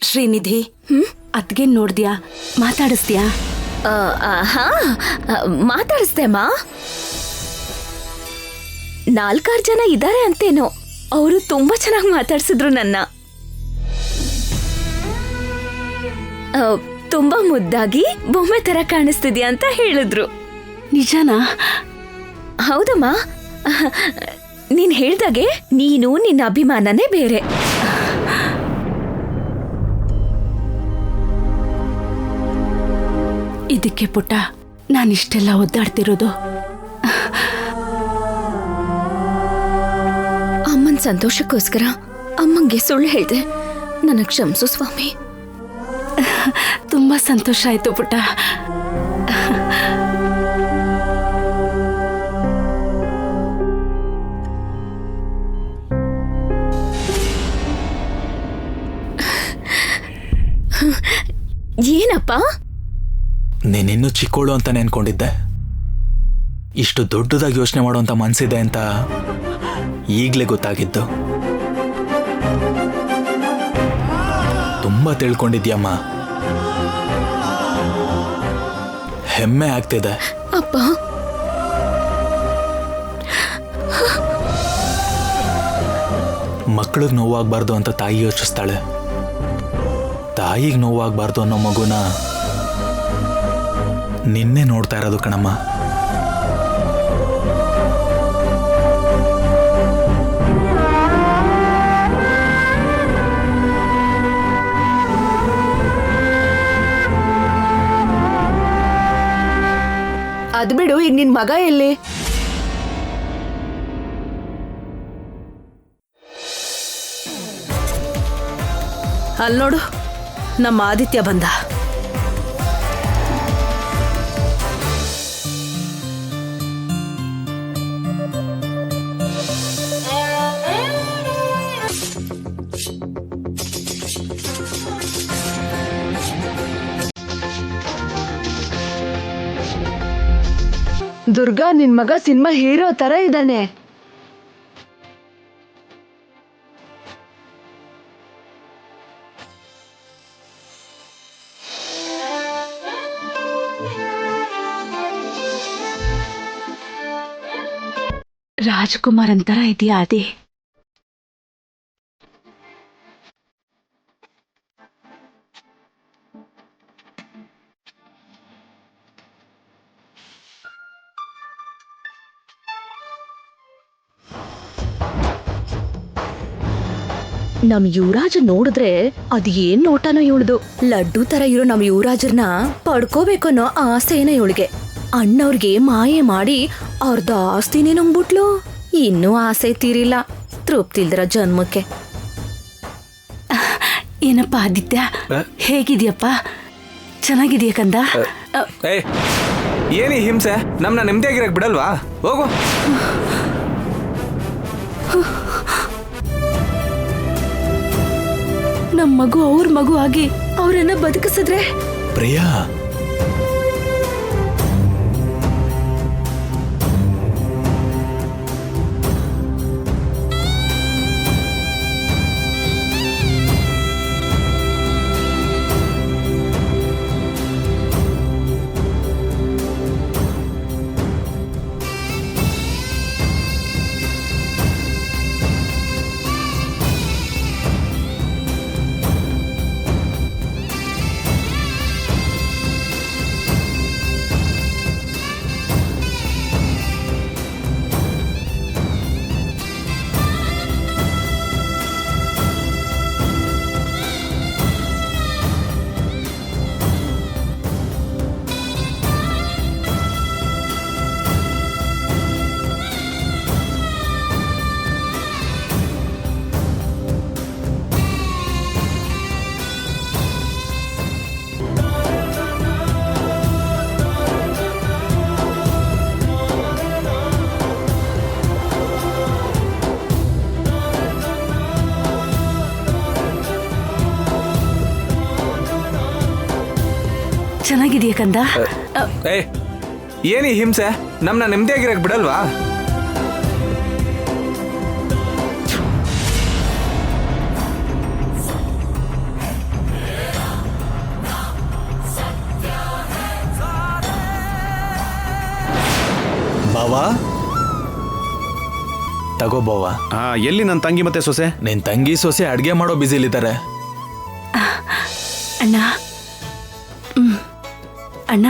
ಶ್ರೀನಿಧಿ, ಅತ್ಗೆ ನೋಡ್ದ್ಯಾ? ಮಾತಾಡಿಸ್ದ್ಯಾ? ಹಾ, ಮಾತಾಡಿಸ್ದೆ ಅಮ್ಮ. 4-6 ಜನ ಇದ್ದಾರೆ ಅಂತೇನೋ. ಅವರು ತುಂಬಾ ಚೆನ್ನಾಗಿ ಮಾತಾಡ್ಸಿದ್ರು ನನ್ನ. ತುಂಬಾ ಮುದ್ದಾಗಿ ಬೊಮ್ಮೆ ತರ ಕಾಣಿಸ್ತಿದ್ಯಾ ಅಂತ ಹೇಳಿದ್ರು. ನಿಜನಾ? ಹೌದಮ್ಮ. ನೀನ್ ಹೇಳ್ದಾಗೆ ನೀನು ನಿನ್ನ ಅಭಿಮಾನನೇ ಬೇರೆ. ಇದಕ್ಕೆ ಪುಟ್ಟ ನಾನಿಷ್ಟೆಲ್ಲ ಒದ್ದಾಡ್ತಿರೋದು. ಅಮ್ಮನ್ ಸಂತೋಷಕ್ಕೋಸ್ಕರ ಅಮ್ಮಂಗೆ ಸುಳ್ಳು ಹೇಳ್ದೆ. ನನಗ್ ಕ್ಷಮಿಸು ಸ್ವಾಮಿ. ತುಂಬಾ ಸಂತೋಷ ಆಯ್ತು ಪುಟ್ಟ. ಏನಪ್ಪ? ನೀನಿನ್ನೂ ಚಿಕ್ಕೋಳು ಅಂತ ನೆನ್ಕೊಂಡಿದ್ದೆ. ಇಷ್ಟು ದೊಡ್ಡದಾಗಿ ಯೋಚನೆ ಮಾಡುವಂತ ಮನ್ಸಿದೆ ಅಂತ ಈಗ್ಲೇ ಗೊತ್ತಾಗಿದ್ದು. ತುಂಬಾ ತಿಳ್ಕೊಂಡಿದ್ಯಮ್ಮ. ಹೆಮ್ಮೆ ಆಗ್ತಿದೆ. ಅಪ್ಪ, ಮಕ್ಕಳಿಗೆ ನೋವಾಗಬಾರ್ದು ಅಂತ ತಾಯಿ ಯೋಚಿಸ್ತಾಳೆ. ತಾಯಿಗೆ ನೋವಾಗಬಾರ್ದು ಅನ್ನೋ ಮಗುನ ನಿನ್ನೆ ನೋಡ್ತಾ ಇರೋದು ಕಣಮ್ಮ. ಅದ್ ಬಿಡು, ಈಗ ನಿನ್ ಮಗ ಎಲ್ಲಿ? ಅಲ್ಲಿ ನೋಡು, ನಮ್ಮ ಆದಿತ್ಯ ಬಂದ. ದುರ್ಗಾ, ನಿನ್ ಮಗ ಸಿನಿಮಾ ಹೀರೋ ತರ ಇದ್ದಾನೆ. ರಾಜ್ಕುಮಾರ್ ಅಂತರ ಇದೆಯಾ ಅದೇ? ನಮ್ ಯುವರಾಜ್ ನೋಡಿದ್ರೆ ಅದ್ ಏನ್ ನೋಟನೋ ಇವಳ್ದು. ಲಡ್ಡು ತರ ಇರೋ ನಮ್ ಯುವರಾಜರ್ನ ಪಡ್ಕೋಬೇಕನ್ನೋ ಆಸೆನ ಇವಳಿಗೆ. ಅಣ್ಣವ್ರಿಗೆ ಮಾಯೆ ಮಾಡಿ ಅವ್ರದ್ದು ಆಸ್ತಿನೇ ನುಂಗ್ಬಿಟ್ಲು. ಇನ್ನೂ ಆಸೆ ತೀರಿಲ್ಲ ತೃಪ್ತಿಲ್ದಿರೋ ಜನ್ಮಕ್ಕೆ. ಏನಪ್ಪ ಆದಿತ್ಯ, ಹೇಗಿದ್ಯಪ್ಪ? ಚೆನ್ನಾಗಿದ್ಯಾ ಕಂದ? ಏನಿ ಹಿಂಸೆ? ನಮ್ನ ನೆಮ್ಮದಿಯಾಗಿರಕ್ ಬಿಡಲ್ವಾ? ಹೋಗು. ನಮ್ ಮಗು ಅವ್ರ ಮಗು ಆಗಿ ಅವ್ರನ್ನ ಬದುಕಿಸಿದ್ರೆ. ಪ್ರಿಯಾ, ಚೆನ್ನಾಗಿದ್ಯಾ ಕಂದ? ಏನಿ ಹಿಂಸೆ? ನಮ್ನ ನೆಮ್ಮದಿಯಾಗಿರಕ್ ಬಿಡಲ್ವಾ? ತಗೋಬೋವ. ಎಲ್ಲಿ ನನ್ನ ತಂಗಿ ಮತ್ತೆ ಸೊಸೆ? ನಿನ್ ತಂಗಿ ಸೊಸೆ ಅಡ್ಗೆ ಮಾಡೋ ಬಿಸಿಲಿದ್ದಾರೆ. ಅಣ್ಣ ಅಣ್ಣ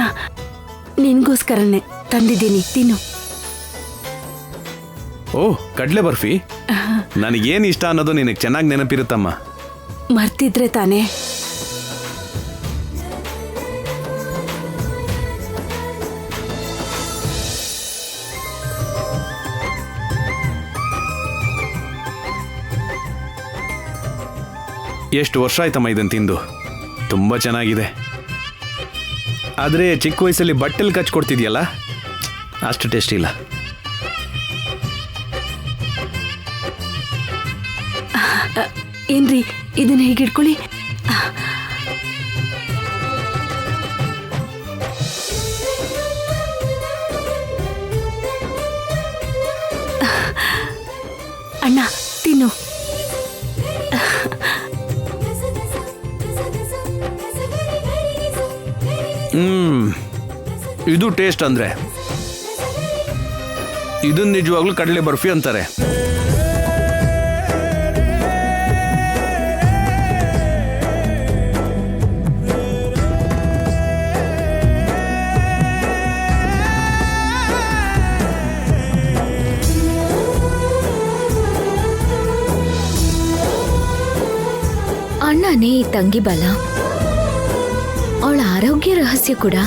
ನಿನ್ಗೋಸ್ಕರನೇ ತಂದಿದ್ದೀನಿ, ತಿನ್ನು. ಓ, ಕಡ್ಲೆ ಬರ್ಫಿ. ನನಗೇನು ಇಷ್ಟ ಅನ್ನೋದು ನಿನಗೆ ಚೆನ್ನಾಗಿ ನೆನಪಿರುತ್ತಮ್ಮ. ಮರ್ತಿದ್ರೆ ತಾನೇ. ಎಷ್ಟು ವರ್ಷ ಆಯ್ತಮ್ಮ ಇದನ್ನು ತಿಂದು. ತುಂಬ ಚೆನ್ನಾಗಿದೆ. ಆದರೆ ಚಿಕ್ಕ ವಯಸ್ಸಲ್ಲಿ ಬಟ್ಟೆಲಿ ಕಚ್ಕೊಡ್ತಿದ್ಯಲ್ಲ, ಅಷ್ಟು ಟೇಸ್ಟ್ ಇಲ್ಲ. ಏನ್ರಿ, ಇದನ್ನ ಹೇಗೆ ಇಟ್ಕೊಳ್ಳಿ. ಅಣ್ಣ ತಿನ್ನು. ಇದು ಟೇಸ್ಟ್ ಅಂದರೆ ಇದನ್ನ ನಿಜವಾಗ್ಲೂ ಕಡಲೆ ಬರ್ಫಿ ಅಂತಾರೆ. ಅಣ್ಣನೇ ಈ ತಂಗಿ ಬಲ, ಅವಳ ಆರೋಗ್ಯ ರಹಸ್ಯ ಕೂಡ.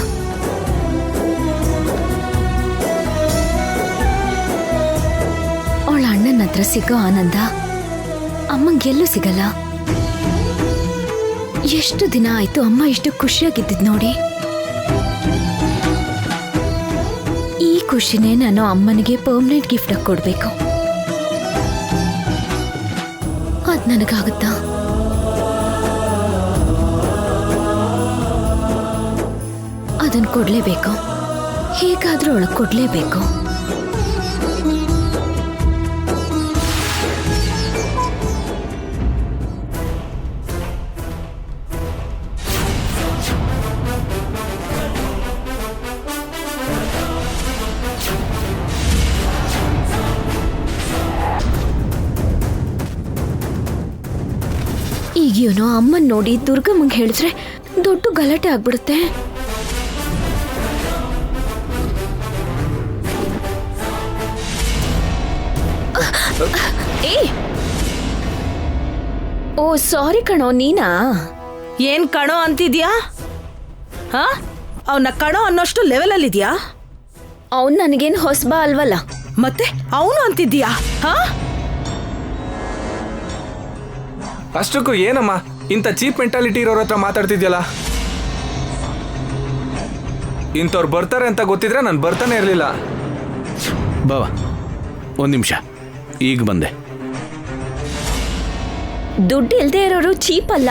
ಅವಳ ಅಣ್ಣನ ಹತ್ರ ಸಿಗೋ ಆನಂದ ಅಮ್ಮಂಗೆಲ್ಲೂ ಸಿಗಲ್ಲ. ಎಷ್ಟು ದಿನ ಆಯ್ತು ಅಮ್ಮ ಇಷ್ಟು ಖುಷಿಯಾಗಿದ್ದಿದ್ ನೋಡಿ. ಈ ಖುಷಿನೇ ನಾನು ಅಮ್ಮನಿಗೆ ಪರ್ಮನೆಂಟ್ ಗಿಫ್ಟ್ ಆಗಿ ಕೊಡ್ಬೇಕು. ಅದ್ ನನಗಾಗುತ್ತಾ? ಅದನ್ನು ಕೊಡ್ಲೇಬೇಕು, ಹೇಗಾದ್ರೂ ಒಳಗೆ ಕೊಡ್ಲೇಬೇಕು. ಈಗೇನೋ ಅಮ್ಮನ್ ನೋಡಿ ದುರ್ಗಮ್ಮಂಗೆ ಹೇಳಿದ್ರೆ ದೊಡ್ಡ ಗಲಾಟೆ ಆಗ್ಬಿಡುತ್ತೆ. ಓ ಸಾರಿ ಕಣೋ, ನೀನಾ? ಏನ್ ಕಣೋ ಅಂತಿದ್ಯಾ? ಹಾ, ಅವನ ಕಣೋ ಅನ್ನೋಷ್ಟು ಲೆವೆಲ್ ಅಲ್ಲಿ ಇದ್ಯಾ? ಅವನ್ ನನಗೇನು ಹೊಸಬಾ ಅಲ್ವಲ್ಲ. ಮತ್ತೆ ಅವನು ಅಂತಿದ್ಯಾ? ಹಾ, ಅಷ್ಟಕ್ಕೂ ಏನಮ್ಮ ಇಂಥ ಚೀಪ್ ಮೆಂಟಾಲಿಟಿ ಇರೋರ ಹತ್ರ ಮಾತಾಡ್ತಿದ್ಯಲ್ಲ? ಇಂಥವ್ರು ಬರ್ತಾರೆ ಅಂತ ಗೊತ್ತಿದ್ರೆ ನಾನು ಬರ್ತಾನೆ ಇರಲಿಲ್ಲ. ಬಾವಾ, ಒಂದು ನಿಮಿಷ, ಈಗ ಬಂದೆ. ದುಡ್ಡು ಇಲ್ದೇ ಇರೋರು ಚೀಪ್ ಅಲ್ಲ,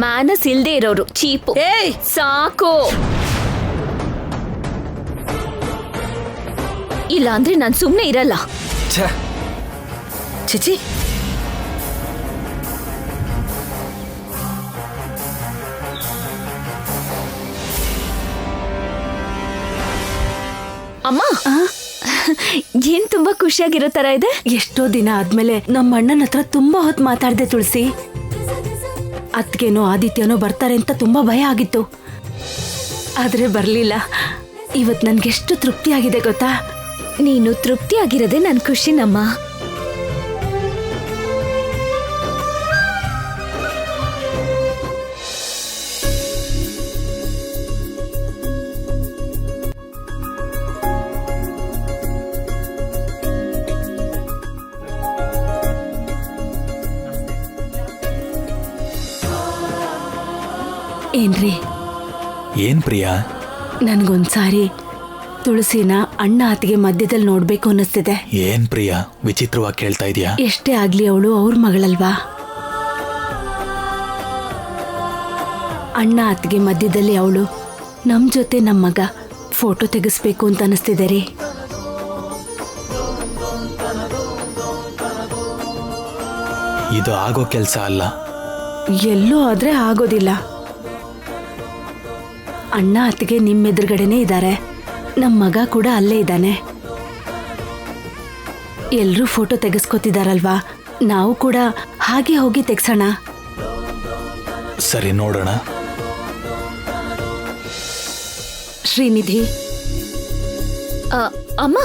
ಮ್ಯಾನಸ್ ಇಲ್ದೇ ಇರೋರು ಚೀಪು. ಏಯ್ ಸಾಕು, ಇಲ್ಲ ಅಂದ್ರೆ ನಾನು ಸುಮ್ಮನೆ ಇರಲ್ಲ. ಛೇ, ಚಿಚಿ, ಅಮ್ಮ, ಏನ್ ತುಂಬಾ ಖುಷಿಯಾಗಿರೋ ತರ ಇದೆ. ಎಷ್ಟೋ ದಿನ ಆದ್ಮೇಲೆ ನಮ್ಮ ಅಣ್ಣನ ಹತ್ರ ತುಂಬಾ ಹೊತ್ತು ಮಾತಾಡ್ದೆ ತುಳಸಿ. ಅತ್ಗೆನೋ ಆದಿತ್ಯನೋ ಬರ್ತಾರೆ ಅಂತ ತುಂಬಾ ಭಯ ಆಗಿತ್ತು, ಆದ್ರೆ ಬರ್ಲಿಲ್ಲ. ಇವತ್ ನನ್ಗೆಷ್ಟು ತೃಪ್ತಿಯಾಗಿದೆ ಗೊತ್ತಾ? ನೀನು ತೃಪ್ತಿಯಾಗಿರೋದೇ ನನ್ ಖುಷಿನಮ್ಮ. ಏನ್ರಿ? ಏನ್ ಪ್ರಿಯಾ? ನನ್ಗೊಂದ್ಸಾರಿ ತುಳಸಿನ ಅಣ್ಣ ಅತ್ತಿಗೆ ಮಧ್ಯದಲ್ಲಿ ನೋಡ್ಬೇಕು ಅನ್ನಿಸ್ತಿದೆ. ಏನ್ ಪ್ರಿಯಾ ವಿಚಿತ್ರವಾಗಿ ಕೇಳ್ತಾ ಇದೀಯಾ? ಎಷ್ಟೇ ಆಗ್ಲಿ ಅವಳು ಅವ್ರ ಮಗಳಲ್ವಾ? ಅಣ್ಣ ಅತ್ತಿಗೆ ಮಧ್ಯದಲ್ಲಿ ಅವಳು ನಮ್ ಜೊತೆ ನಮ್ಮ ಮಗ ಫೋಟೋ ತೆಗಿಸ್ಬೇಕು ಅಂತ ಅನಿಸ್ತಿದೆ ರೀ. ಇದು ಆಗೋ ಕೆಲಸ ಅಲ್ಲ. ಎಲ್ಲೋ ಆದ್ರೆ ಆಗೋದಿಲ್ಲ. ಅಣ್ಣ ಅತ್ತಿಗೆ ನಿಮ್ಮೆದುರುಗಡೆನೇ ಇದ್ದಾರೆ, ನಮ್ಮ ಮಗ ಕೂಡ ಅಲ್ಲೇ ಇದ್ದಾನೆ. ಎಲ್ರೂ ಫೋಟೋ ತೆಗೆಸ್ಕೊತಿದಾರಲ್ವಾ, ನಾವು ಕೂಡ ಹಾಗೆ ಹೋಗಿ ತೆಗ್ಸೋಣ. ಸರಿ, ನೋಡೋಣ. ಶ್ರೀನಿಧಿ, ಅಮ್ಮ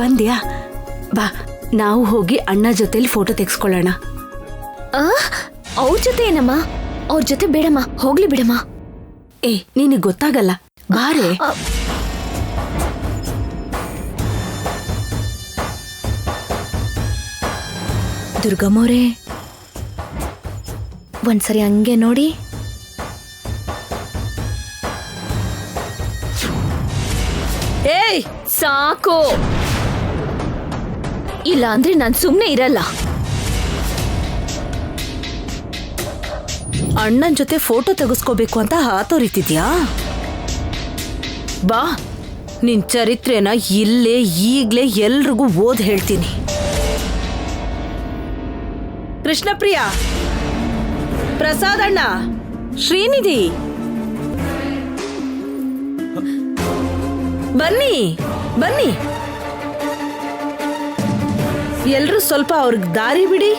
ಬಂದ್ಯಾ? ಬಾ, ನಾವು ಹೋಗಿ ಅಣ್ಣ ಜೊತೆಲಿ ಫೋಟೋ ತೆಗೆಸ್ಕೊಳ್ಳೋಣ. ಅವ್ರ ಜೊತೆ ಏನಮ್ಮ? ಅವ್ರ ಜೊತೆ ಬೇಡಮ್ಮ, ಹೋಗ್ಲಿ ಬಿಡಮ್ಮ. ಏ, ನಿನಗೆ ಗೊತ್ತಾಗಲ್ಲ, ಬಾರೆ. ದುರ್ಗಮ್ಮೋರೇ, ಒಂದ್ಸರಿ ಹಂಗೆ ನೋಡಿ. ಏಯ್, ಸಾಕು. ಇಲ್ಲ ಅಂದ್ರೆ ನಾನ್ ಸುಮ್ನೆ ಇರಲ್ಲ. ಅಣ್ಣನ ಜೊತೆ ಫೋಟೋ ತೆಗೆಸ್ಕೋಬೇಕು ಅಂತ ಹಾತೋರಿತಿದ್ಯಾ? ಬಾ, ನಿನ್ ಚರಿತ್ರೆನ ಇಲ್ಲೇ ಈಗ್ಲೇ ಎಲ್ರಿಗೂ ಓದ್ ಹೇಳ್ತೀನಿ. ಕೃಷ್ಣಪ್ರಿಯ, ಪ್ರಸಾದ್ ಅಣ್ಣ, ಶ್ರೀನಿಧಿ, ಬನ್ನಿ ಬನ್ನಿ. ಎಲ್ರೂ ಸ್ವಲ್ಪ ಅವ್ರಿಗೆ ದಾರಿ ಬಿಡಿ.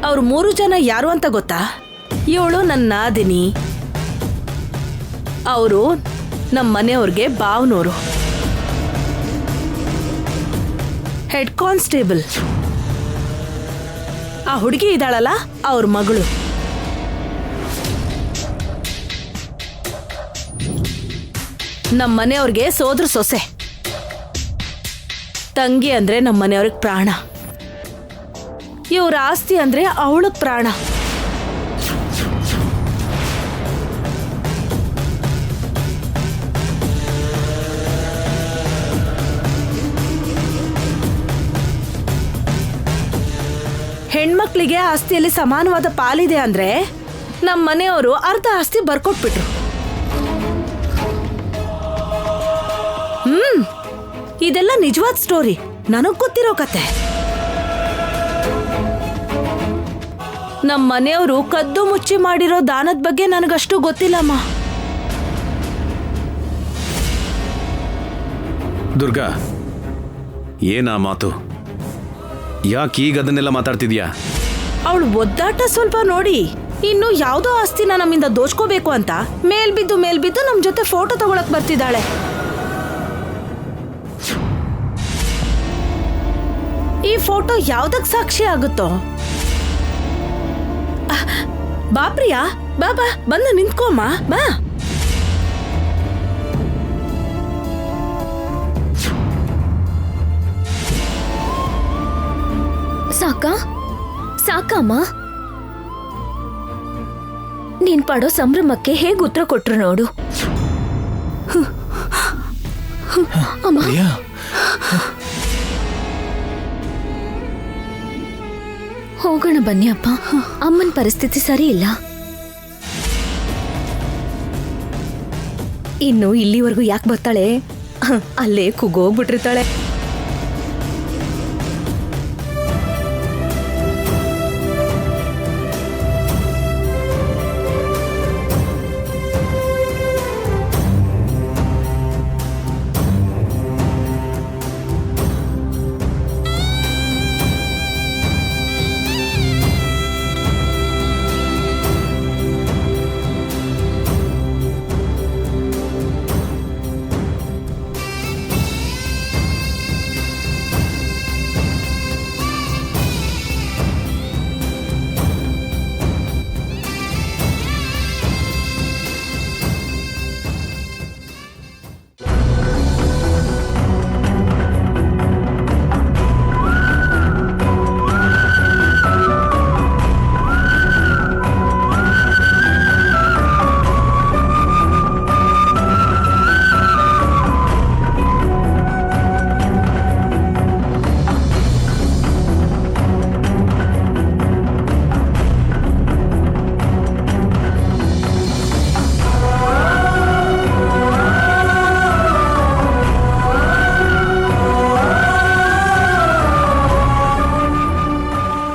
ಅವ್ರು 3 ಜನ ಯಾರು ಅಂತ ಗೊತ್ತಾ? ಇವಳು ನನ್ನ ನಾದಿನಿ, ಅವರು ನಮ್ಮ ಮನೆಯವ್ರಿಗೆ ಬಾವ್ನೋರು, ಹೆಡ್ ಕಾನ್ಸ್ಟೇಬಲ್. ಆ ಹುಡುಗಿ ಇದ್ದಾಳಲ್ಲ, ಅವ್ರ ಮಗಳು. ನಮ್ಮ ಮನೆಯವ್ರಿಗೆ ಸೋದ್ರ ಸೊಸೆ. ತಂಗಿ ಅಂದ್ರೆ ನಮ್ಮ ಮನೆಯವ್ರಿಗೆ ಪ್ರಾಣ. ಇವ್ರ ಆಸ್ತಿ ಅಂದ್ರೆ ಅವಳಗ್ ಪ್ರಾಣ. ಹೆಣ್ಮಕ್ಳಿಗೆ ಆಸ್ತಿಯಲ್ಲಿ ಸಮಾನವಾದ ಪಾಲಿದೆ ಅಂದ್ರೆ ನಮ್ಮ ಮನೆಯವರು ಅರ್ಧ ಆಸ್ತಿ ಬರ್ಕೊಟ್ಬಿಟ್ರು. ಇದೆಲ್ಲ ನಿಜವಾದ ಸ್ಟೋರಿ, ನನಗ್ ಗೊತ್ತಿರೋ ಕತೆ. ನಮ್ಮ ಮನೆಯವರು ಕದ್ದು ಮುಚ್ಚಿ ಮಾಡಿರೋ ದಾನದ ಬಗ್ಗೆ ನನಗಷ್ಟು ಗೊತ್ತಿಲ್ಲಮ್ಮ. ದುರ್ಗಾ, ಏನಾ ಮಾತು? ಯಾಕೆ ಈಗ ಅದನ್ನೆಲ್ಲ ಮಾತಾಡ್ತಿದ್ಯಾ? ಅವಳು ಒದ್ದಾಟ ಸ್ವಲ್ಪ ನೋಡಿ. ಇನ್ನು ಯಾವುದೋ ಆಸ್ತಿನ ನಮ್ಮಿಂದ ದೋಚ್ಕೋಬೇಕು ಅಂತ ಮೇಲ್ಬಿದ್ದು ನಮ್ ಜೊತೆ ಫೋಟೋ ತಗೊಳಕ್ ಬರ್ತಿದ್ದಾಳೆ. ಈ ಫೋಟೋ ಯಾವ್ದಕ್ ಸಾಕ್ಷಿ ಆಗುತ್ತೋ? ಬಾ ಪ್ರಿಯಾ, ಬಾ ಬಾ, ಬಂದು ನಿಂತ್ಕೊಮ್ಮ, ಬಾ. ಸಾಕಮ್ಮ, ನೀನ್ ಪಡೋ ಸಂಭ್ರಮಕ್ಕೆ ಹೇಗೆ ಉತ್ತರ ಕೊಟ್ರು ನೋಡು. ಅಮ್ಮ, ಹೋಗೋಣ ಬನ್ನಿ ಅಪ್ಪ. ಅಮ್ಮನ ಪರಿಸ್ಥಿತಿ ಸರಿ ಇಲ್ಲ. ಇನ್ನು ಇಲ್ಲಿವರೆಗೂ ಯಾಕೆ ಬರ್ತಾಳೆ? ಅಲ್ಲೇ ಕುಗೋಗ್ಬಿಟ್ಟಿರ್ತಾಳೆ.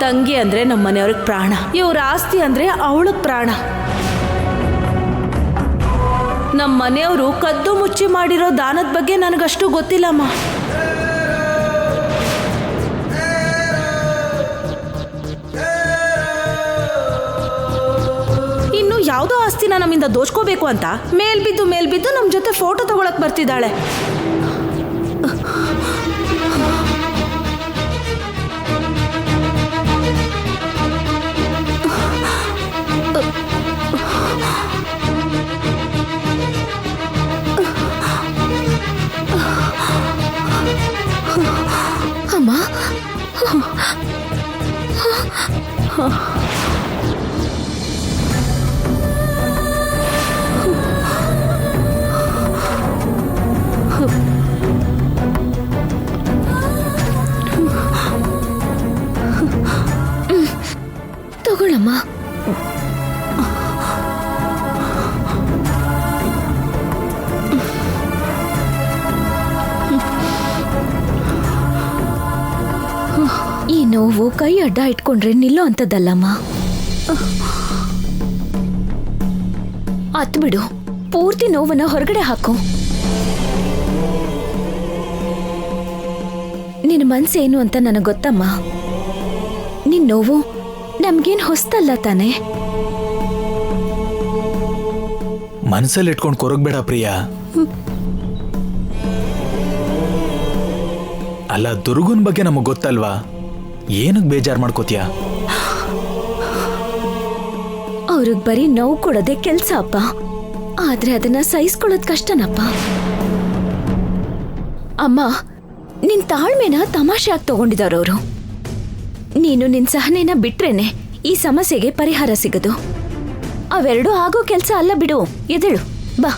ತಂಗಿ ಅಂದ್ರೆ ನಮ್ಮ ಮನೆಯವ್ರಿಗೆ ಪ್ರಾಣ. ಇವ್ರ ಆಸ್ತಿ ಅಂದ್ರೆ ಅವಳಗ್ ಪ್ರಾಣ. ನಮ್ಮ ಮನೆಯವರು ಕದ್ದು ಮುಚ್ಚಿ ಮಾಡಿರೋ ದಾನದ ಬಗ್ಗೆ ನನಗಷ್ಟು ಗೊತ್ತಿಲ್ಲಮ್ಮ. ಇನ್ನು ಯಾವುದೋ ಆಸ್ತಿನ ನಮ್ಮಿಂದ ದೋಚ್ಕೋಬೇಕು ಅಂತ ಮೇಲ್ಬಿದ್ದು ನಮ್ಮ ಜೊತೆ ಫೋಟೋ ತಗೊಳಕ್ ಬರ್ತಿದ್ದಾಳೆ. ಅಮ್ಮ, ತಗೊಳ್ಳಮ್ಮ. ಈ ನೋವು ಕೈ ಅಡ್ಡ ಇಟ್ಕೊಂಡ್ರೆ ನಿಲ್ಲೋ ಅಂತದಲ್ಲಮ್ಮ. ಅತ್ ಬಿಡು, ಪೂರ್ತಿ ನೋವನ್ನ ಹೊರಗಡೆ ಹಾಕು. ನಿನ್ನ ಮನ್ಸೇನು ಅಂತ ನನಗೆ ಗೊತ್ತಮ್ಮ. ನಿನ್ ನೋವು ನಮ್ಗೇನ್ ಹೊಸ್ತಲ್ಲ ತಾನೆ. ಮನಸ್ಸಲ್ಲಿ ಇಟ್ಕೊಂಡು ಕೊರಗಬೇಡ ಪ್ರಿಯಾ. ಅಲ್ಲ, ದುರ್ಗನ್ ಬಗ್ಗೆ ನಮಗ್ ಗೊತ್ತಲ್ವಾ, ಏನಕ್ಕೆ ಬೇಜಾರು ಮಾಡ್ಕೋತೀಯ? ಅವ್ರಿಗೆ ಬರೀ ನೋವು ಕೊಡೋದೇ ಕೆಲ್ಸ ಅಪ್ಪ. ಆದ್ರೆ ಅದನ್ನ ಸಹಿಸ್ಕೊಳ್ಳೋದ್ ಕಷ್ಟನಪ್ಪ. ಅಮ್ಮ, ನಿನ್ ತಾಳ್ಮೆನ ತಮಾಷೆಯಾಗಿ ತಗೊಂಡಿದಾರವ್ರು. ನೀನು ನಿನ್ ಸಹನೆನ ಬಿಟ್ರೇನೆ ಈ ಸಮಸ್ಯೆಗೆ ಪರಿಹಾರ ಸಿಗದು. ಅವೆರಡೂ ಆಗೋ ಕೆಲ್ಸ ಅಲ್ಲ ಬಿಡು. ಎದೇಳು ಬಾ.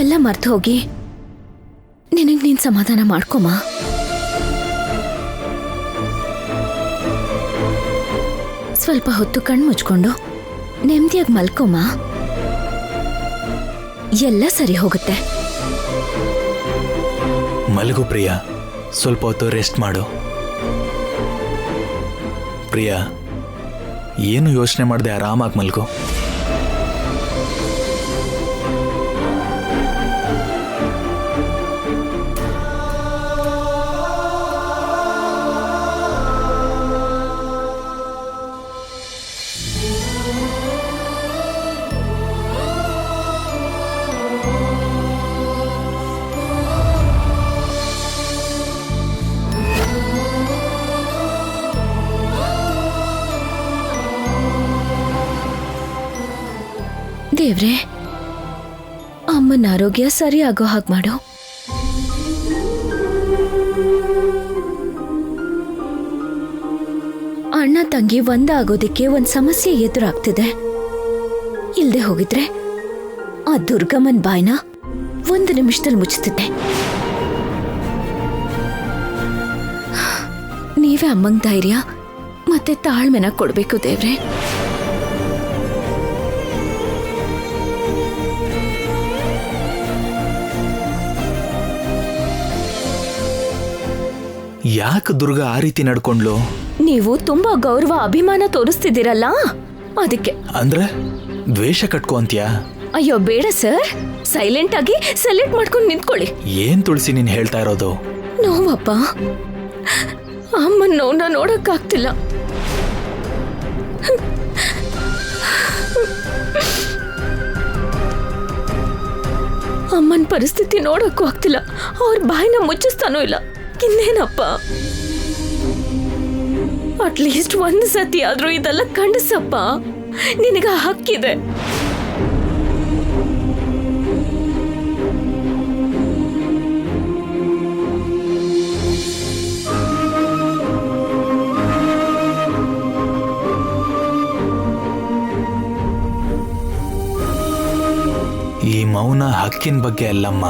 ಎಲ್ಲ ಮರ್ತು ಹೋಗಿ ನಿನಗ್ ನೀನ್ ಸಮಾಧಾನ ಮಾಡ್ಕೊಮ್ಮ. ಸ್ವಲ್ಪ ಹೊತ್ತು ಕಣ್ಣು ಮುಚ್ಕೊಂಡು ನೆಮ್ಮದಿಯಾಗಿ ಮಲ್ಕೊಮ್ಮ. ಎಲ್ಲ ಸರಿ ಹೋಗುತ್ತೆ. ಮಲಗು ಪ್ರಿಯಾ, ಸ್ವಲ್ಪ ಹೊತ್ತು ರೆಸ್ಟ್ ಮಾಡು. ಪ್ರಿಯಾ, ಏನು ಯೋಚನೆ ಮಾಡದೆ ಆರಾಮಾಗಿ ಮಲಗು. ದೇವ್ರೆ, ಅಮ್ಮನ ಆರೋಗ್ಯ ಸರಿ ಆಗೋ ಹಾಗೆ ಮಾಡು. ಅಣ್ಣ ತಂಗಿ ಒಂದಾಗೋದಿಕ್ಕೆ ಒಂದ್ ಸಮಸ್ಯೆ ಎದುರಾಗ್ತಿದೆ. ಇಲ್ದೆ ಹೋಗಿದ್ರೆ ಆ ದುರ್ಗಮ್ಮನ್ ಬಾಯ್ನ 1 ನಿಮಿಷದಲ್ಲಿ ಮುಚ್ಚುತ್ತಿದ್ದೆ. ನೀವೇ ಅಮ್ಮಂಗ್ ಧೈರ್ಯ ಮತ್ತೆ ತಾಳ್ಮೆನ ಕೊಡ್ಬೇಕು ದೇವ್ರೆ. ಯಾಕೆ ದುರ್ಗಾ ಆ ರೀತಿ ನಡ್ಕೊಂಡ್ಲು? ನೀವು ತುಂಬಾ ಗೌರವ ಅಭಿಮಾನ ತೋರಿಸ್ತಿದ್ದೀರಲ್ಲ, ಅದಕ್ಕೆ. ಅಂದ್ರೆ ದ್ವೇಷ ಕಟ್ಕೋ ಅಂತ್ಯಾ? ಅಯ್ಯೋ ಬೇಡ ಸರ್, ಸೈಲೆಂಟ್ ಆಗಿ ಸೆಲೆಕ್ಟ್ ಮಾಡ್ಕೊಂಡು ನಿಂತ್ಕೊಳ್ಳಿ. ಏನ್ ತುಳಸಿ ನೀನ್ ಹೇಳ್ತಾ ಇರೋದು? ನೋವಪ್ಪ, ಅಮ್ಮನ ನೋವನ್ನ ನೋಡಕ್ಕಾಗ್ತಿಲ್ಲ. ಅಮ್ಮನ ಪರಿಸ್ಥಿತಿ ನೋಡಕ್ಕೂ ಆಗ್ತಿಲ್ಲ. ಅವ್ರ ಬಾಯಿನ ಮುಚ್ಚಿಸ್ತಾನೂ ಇಲ್ಲ. ಇನ್ನೇನಪ್ಪ, ಅಟ್ಲೀಸ್ಟ್ 1 ಸತಿ ಆದ್ರೂ ಇದೆಲ್ಲ ಖಂಡಿಸಪ್ಪ. ನಿನಗ ಹಕ್ಕಿದೆ. ಈ ಮೌನ ಹಕ್ಕಿನ ಬಗ್ಗೆ ಅಲ್ಲಮ್ಮ,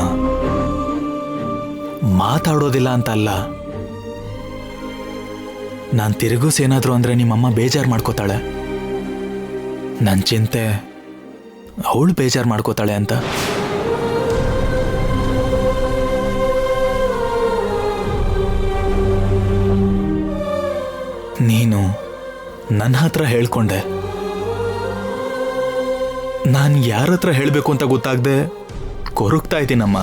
ಮಾತಾಡೋದಿಲ್ಲ ಅಂತ ಅಲ್ಲ. ನಾನು ತಿರುಗಿಸೇನಾದ್ರು ಅಂದ್ರೆ ನಿಮ್ಮಮ್ಮ ಬೇಜಾರು ಮಾಡ್ಕೋತಾಳೆ. ನನ್ನ ಚಿಂತೆ ಅವಳು ಬೇಜಾರು ಮಾಡ್ಕೋತಾಳೆ ಅಂತ. ನೀನು ನನ್ನ ಹತ್ರ ಹೇಳ್ಕೊಂಡೆ, ನಾನು ಯಾರ ಹತ್ರ ಹೇಳಬೇಕು ಅಂತ ಗೊತ್ತಾಗದೆ ಕೊರಗ್ತಾ ಇದ್ದೀನಮ್ಮ.